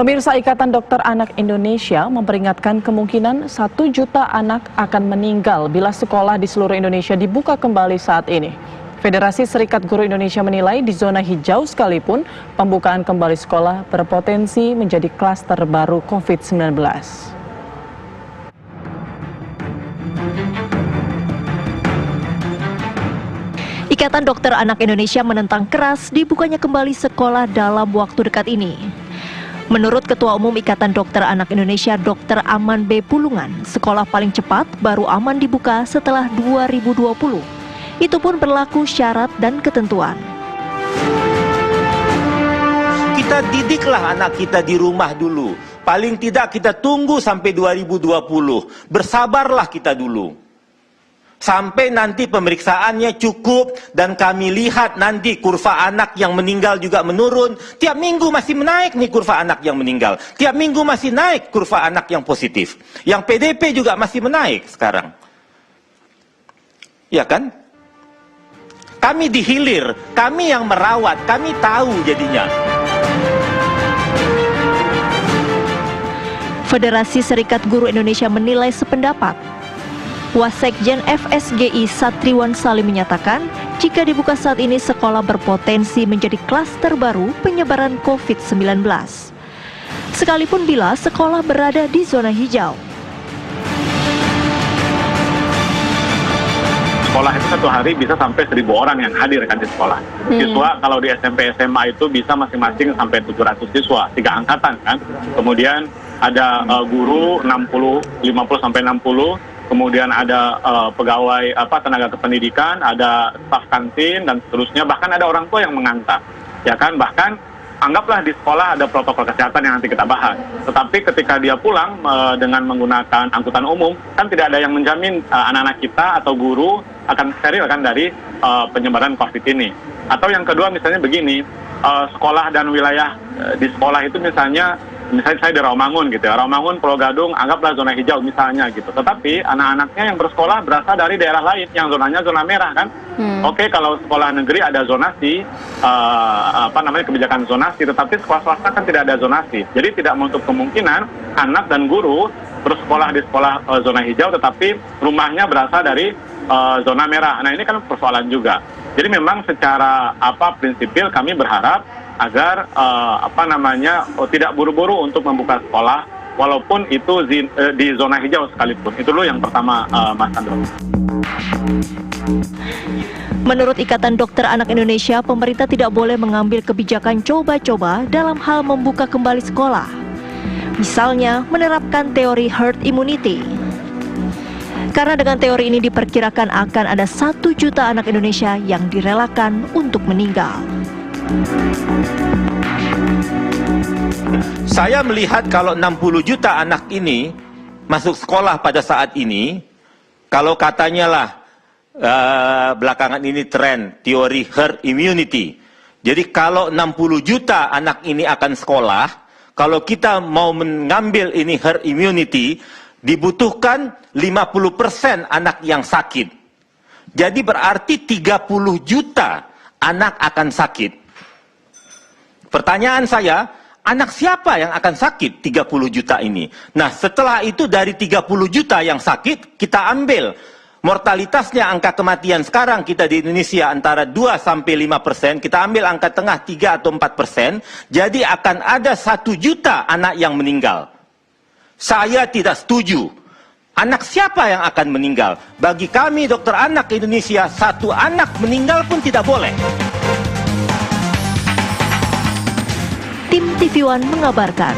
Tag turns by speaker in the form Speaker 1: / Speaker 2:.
Speaker 1: Pemirsa, Ikatan Dokter Anak Indonesia memperingatkan kemungkinan 1 juta anak akan meninggal bila sekolah di seluruh Indonesia dibuka kembali saat ini. Federasi Serikat Guru Indonesia menilai di zona hijau sekalipun pembukaan kembali sekolah berpotensi menjadi klaster baru COVID-19.
Speaker 2: Ikatan Dokter Anak Indonesia menentang keras dibukanya kembali sekolah dalam waktu dekat ini. Menurut Ketua Umum Ikatan Dokter Anak Indonesia Dr. Aman B. Pulungan, sekolah paling cepat baru aman dibuka setelah 2020. Itu pun berlaku syarat dan ketentuan.
Speaker 3: Kita didiklah anak kita di rumah dulu. Paling tidak kita tunggu sampai 2020. Bersabarlah kita dulu. Sampai nanti pemeriksaannya cukup dan kami lihat nanti kurva anak yang meninggal juga menurun. Tiap minggu masih menaik nih kurva anak yang meninggal. Tiap minggu masih naik kurva anak yang positif. Yang PDP juga masih menaik sekarang. Ya kan? Kami dihilir, kami yang merawat, kami tahu jadinya.
Speaker 2: Federasi Serikat Guru Indonesia menilai sependapat. Wasekjen FSGI Satriwan Salim menyatakan, jika dibuka saat ini sekolah berpotensi menjadi klaster baru penyebaran COVID-19. Sekalipun bila sekolah berada di zona hijau.
Speaker 4: Sekolah itu satu hari bisa sampai 1.000 orang yang hadir kan di sekolah. Siswa kalau di SMP SMA itu bisa masing-masing sampai 700 siswa, 3 angkatan kan. Kemudian ada guru 50 sampai 60. Kemudian ada pegawai tenaga kependidikan, ada staf kantin dan seterusnya, bahkan ada orang tua yang mengantar. Ya kan, bahkan anggaplah di sekolah ada protokol kesehatan yang nanti kita bahas. Tetapi ketika dia pulang dengan menggunakan angkutan umum, kan tidak ada yang menjamin anak-anak kita atau guru akan steril kan dari penyebaran COVID ini. Atau yang kedua misalnya begini, sekolah dan wilayah di sekolah itu misalnya saya di Rawamangun gitu ya, Rawamangun, Pulau Gadung, anggaplah zona hijau misalnya gitu. Tetapi anak-anaknya yang bersekolah berasal dari daerah lain yang zonanya zona merah kan. Oke, kalau sekolah negeri ada zonasi, kebijakan zonasi, tetapi sekolah swasta kan tidak ada zonasi. Jadi tidak menutup kemungkinan anak dan guru bersekolah di sekolah zona hijau, tetapi rumahnya berasal dari zona merah. Nah ini kan persoalan juga. Jadi memang secara prinsipil kami berharap agar tidak buru-buru untuk membuka sekolah walaupun itu di zona hijau sekalipun. Itu dulu yang pertama, Mas Andro.
Speaker 2: Menurut Ikatan Dokter Anak Indonesia, pemerintah tidak boleh mengambil kebijakan coba-coba dalam hal membuka kembali sekolah. Misalnya menerapkan teori herd immunity. Karena dengan teori ini diperkirakan akan ada 1 juta anak Indonesia yang direlakan untuk meninggal.
Speaker 3: Saya melihat kalau 60 juta anak ini masuk sekolah pada saat ini, kalau katanya lah belakangan ini tren teori herd immunity. Jadi kalau 60 juta anak ini akan sekolah, kalau kita mau mengambil ini herd immunity, dibutuhkan 50% anak yang sakit. Jadi berarti 30 juta anak akan sakit. Pertanyaan saya, anak siapa yang akan sakit 30 juta ini? Nah, setelah itu dari 30 juta yang sakit, kita ambil mortalitasnya, angka kematian sekarang kita di Indonesia antara 2-5%, kita ambil angka tengah 3 atau 4%, jadi akan ada 1 juta anak yang meninggal. Saya tidak setuju. Anak siapa yang akan meninggal? Bagi kami dokter anak Indonesia, 1 anak meninggal pun tidak boleh.
Speaker 2: Tim TV One mengabarkan.